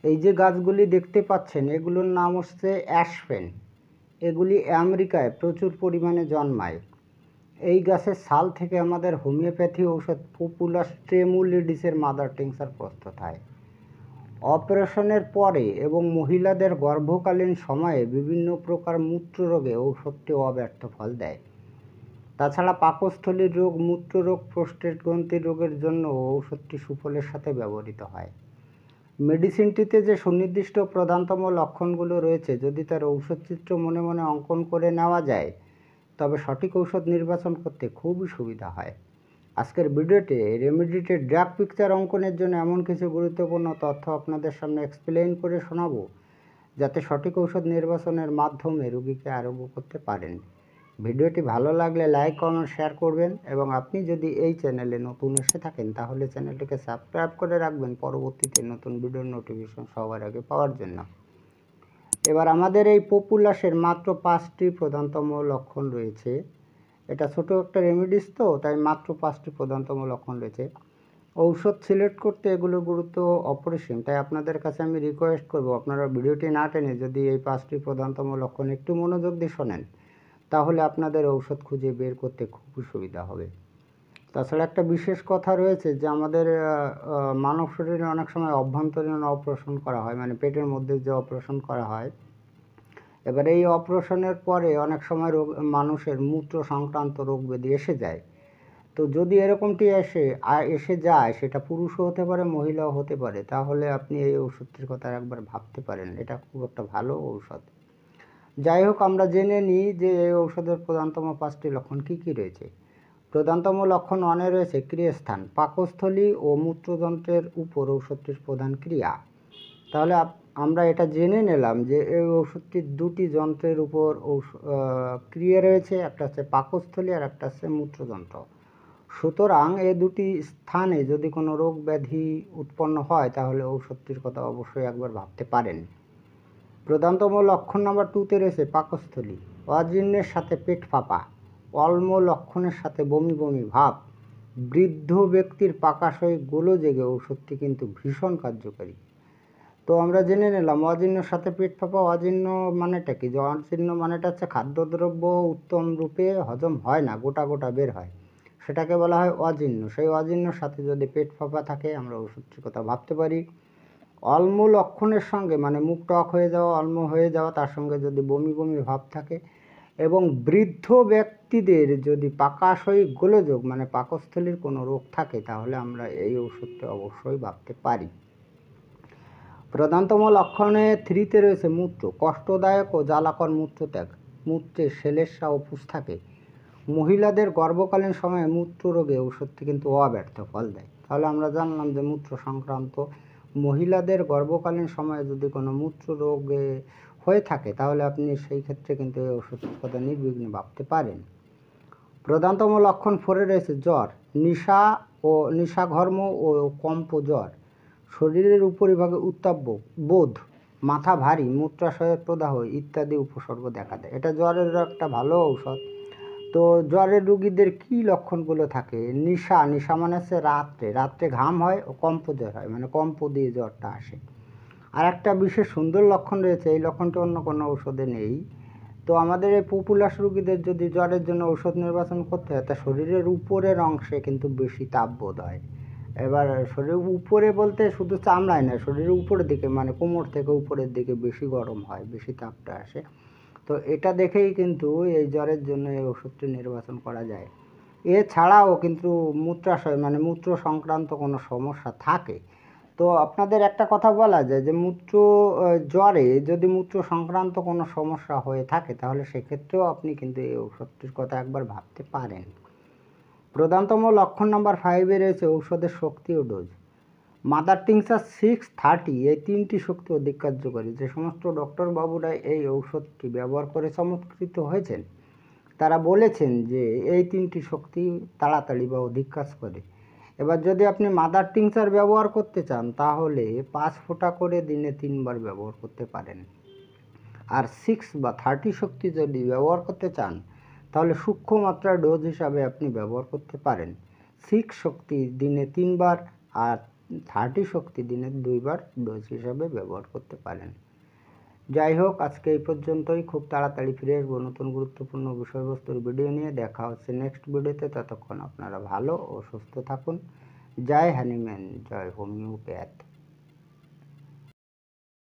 এই যে গাছগুলি দেখতে পাচ্ছেন এগুলোর নাম হচ্ছে অ্যাসপেন। এগুলি আমেরিকায় প্রচুর পরিমাণে জন্মায়। এই গাছের ছাল থেকে আমাদের হোমিওপ্যাথি ঔষধ পপুলাস ট্রেমুলিডিসের মাদার টিংচার প্রস্তুত হয়। অপারেশনের পরে এবং মহিলাদের গর্ভকালীন সময়ে বিভিন্ন প্রকার মূত্ররোগে ঔষধটি অব্যর্থ ফল দেয়। তাছাড়া পাকস্থলীর রোগ, মূত্ররোগ, প্রোস্টেট গ্রন্থির রোগের জন্য ঔষধটি সুফলের সাথে ব্যবহৃত হয়। মেডিসিনটিতে যে সুনির্দিষ্ট প্রধানতম লক্ষণগুলো রয়েছে, যদি তার ঔষধচিত্র মনে মনে অঙ্কন করে নেওয়া যায় তবে সঠিক ঔষধ নির্বাচন করতে খুবই সুবিধা হয়। আজকের ভিডিওতে রেমেডিতে ড্রাগ পিকচার অঙ্কনের জন্য এমন কিছু গুরুত্বপূর্ণ তথ্য আপনাদের সামনে এক্সপ্লেইন করে শোনাবো, যাতে সঠিক ঔষধ নির্বাচনের মাধ্যমে রোগীকে আরোগ্য করতে পারেন। ভিডিওটি ভালো লাগলে লাইক, কমেন্ট, শেয়ার করবেন এবং আপনি যদি এই চ্যানেলে নতুন এসে থাকেন তাহলে চ্যানেলটিকে সাবস্ক্রাইব করে রাখবেন পরবর্তীতে নতুন ভিডিওর নোটিফিকেশন সবার আগে পাওয়ার জন্য। এবার আমাদের এই পপুলাসের মাত্র 5টি প্রধানতম লক্ষণ রয়েছে। এটা ছোট একটা রেমেডিস, তো তাই মাত্র 5টি প্রধানতম লক্ষণ রয়েছে। ঔষধ সিলেক্ট করতে এগুলোর গুরুত্ব অপরিসীম, তাই আপনাদের কাছে আমি রিকোয়েস্ট করব আপনারা ভিডিওটি না টেনে যদি এই 5টি প্রধানতম লক্ষণ একটু মনোযোগ দিয়ে শোনেন তাহলে আপনাদের ঔষধ খুঁজে বের করতে খুবই সুবিধা হবে। তাছাড়া একটা বিশেষ কথা রয়েছে যে আমাদের মানব শরীরে অনেক সময় অভ্যন্তরীণ অপারেশন করা হয়, মানে পেটের মধ্যে যে অপারেশন করা হয়। এবার এই অপারেশনের পরে অনেক সময় মানুষের মূত্র সংক্রান্ত রোগ ব্যাধি এসে যায়। তো যদি এরকমটি এসে যায়, সেটা পুরুষও হতে পারে, মহিলাও হতে পারে, তাহলে আপনি এই ওষুধটির কথা একবার ভাবতে পারেন। এটা খুব একটা ভালো ঔষধ। যাই হোক, আমরা জেনে নিই যে এই ঔষধের প্রধানতম 5টি লক্ষণ কী কী রয়েছে। প্রধানতম লক্ষণ 1 রয়েছে ক্রিয়াস্থান। পাকস্থলী ও মূত্রযন্ত্রের উপর ঔষধটির প্রধান ক্রিয়া। তাহলে আমরা এটা জেনে নিলাম যে এই ওষুধটির 2টি যন্ত্রের উপর ক্রিয়া রয়েছে, একটা হচ্ছে পাকস্থলী আর একটা হচ্ছে মূত্রযন্ত্র। সুতরাং এই 2টি স্থানে যদি কোনো রোগ ব্যাধি উৎপন্ন হয় তাহলে ঔষধটির কথা অবশ্যই একবার ভাবতে পারেন। প্রধানতম লক্ষণ নাম্বার 2তে রয়েছে পাকস্থলী। অজীর্ণের সাথে পেট ফাঁপা, অল্প লক্ষণের সাথে বমি বমি ভাব, বৃদ্ধ ব্যক্তির পাকাশয় গোলযোগে ঔষধটি কিন্তু ভীষণ কার্যকারী। তো আমরা জেনে নিলাম অজীর্ণের সাথে পেট ফাঁপা। অজীর্ণ মানেটা কি? অজীর্ণ মানেটা হচ্ছে খাদ্যদ্রব্য উত্তম রূপে হজম হয় না, গোটা গোটা বের হয়, সেটাকে বলা হয় অজীর্ণ। সেই অজীর্ণর সাথে যদি পেট ফাঁপা থাকে আমরা ওষুধটির কথা ভাবতে পারি। অল্প লক্ষণের সঙ্গে, মানে মুখ টক হয়ে যাওয়া, অল্প হয়ে যাওয়া, তার সঙ্গে যদি বমি বমি ভাব থাকে এবং বৃদ্ধ ব্যক্তিদের যদি পাকাশয় গোলযোগ মানে পাকস্থলীর কোনো রোগ থাকে তাহলে আমরা এই ওষুধটি অবশ্যই ভাবতে পারি। প্রধানতম লক্ষণে 3তে রয়েছে মূত্র। কষ্টদায়ক ও জ্বালাকর মূত্রত্যাগ, মূত্রে শ্লেষ্মা ও পুষ থাকে। মহিলাদের গর্ভকালীন সময়ে মূত্র রোগে ওষুধটি কিন্তু অব্যর্থ ফল দেয়। তাহলে আমরা জানলাম যে মূত্র সংক্রান্ত মহিলাদের গর্ভকালীন সময়ে যদি কোনো মূত্র রোগে হয়ে থাকে তাহলে আপনি সেই ক্ষেত্রে কিন্তু এই ওষুধের কথা নির্বিঘ্নে ভাবতে পারেন। প্রধানতম লক্ষণ 4-এ রয়েছে জ্বর, নিশাঘর্ম ও কম্প জ্বর, শরীরের উপরিভাগে উত্তাপ বোধ, মাথা ভারী, মূত্রাশয়ের প্রদাহ ইত্যাদি উপসর্গ দেখা দেয়। এটা জ্বরের একটা ভালো ঔষধ। তো জ্বরের রোগীদের কী লক্ষণগুলো থাকে? নিশা মানে হচ্ছে রাত্রে ঘাম হয় ও কম্প জ্বর হয়, মানে কম্প দিয়ে জ্বরটা আসে। আর একটা বিশেষ সুন্দর লক্ষণ রয়েছে, এই লক্ষণটা অন্য কোনো ঔষধে নেই। তো আমাদের এই পপুলাস রোগীদের যদি জ্বরের জন্য ঔষধ নির্বাচন করতে হয় তা শরীরের উপরের অংশে কিন্তু বেশি তাপ বোধ হয়। এবার শরীরের উপরে বলতে শুধু চামড়ায় না, শরীরের উপরের দিকে, মানে কোমর থেকে উপরের দিকে বেশি গরম হয়, বেশি তাপটা আসে। তো এটা দেখেই কিন্তু এই জ্বরের জন্য এই ওষুধটি নির্বাচন করা যায়। এছাড়াও কিন্তু মূত্রাশয় মানে মূত্র সংক্রান্ত কোনো সমস্যা থাকে তো আপনাদের একটা কথা বলা যায় যে জ্বরে যদি মূত্র সংক্রান্ত কোনো সমস্যা হয়ে থাকে তাহলে সেক্ষেত্রেও আপনি কিন্তু এই ওষুধটির কথা একবার ভাবতে পারেন। প্রধানতম লক্ষণ নাম্বার 5-এ রয়েছে ঔষধের শক্তি ও ডোজ। মাদার টিংচার 630 এই 3টি শক্তি অধিক কার্যকরী। যে সমস্ত ডক্টর বাবুরা এই ঔষধটি ব্যবহার করে চমৎকৃত হয়েছেন তারা বলেছেন যে এই 3টি শক্তি তাড়াতাড়ি বা অধিক কাজ করে। এবার যদি আপনি মাদার টিংচার ব্যবহার করতে চান তাহলে 5 ফোঁটা করে দিনে 3 বার ব্যবহার করতে পারেন। আর 6 বা 30 শক্তি যদি ব্যবহার করতে চান তাহলে সূক্ষ্ম মাত্রার ডোজ হিসাবে আপনি ব্যবহার করতে পারেন। 6 শক্তি দিনে 3 বার আর 30 শক্তি দিনের 2বার ডোজ হিসাবে ব্যবহার করতে পারেন। যাই হোক, আজকে এই পর্যন্তই। খুব তাড়াতাড়ি ফিরে আসবো নতুন গুরুত্বপূর্ণ বিষয়বস্তুর ভিডিও নিয়ে। দেখা হচ্ছে নেক্সট ভিডিওতে। ততক্ষণ আপনারা ভালো ও সুস্থ থাকুন। জয় হ্যানিম্যান, জয় হোমিওপ্যাথ।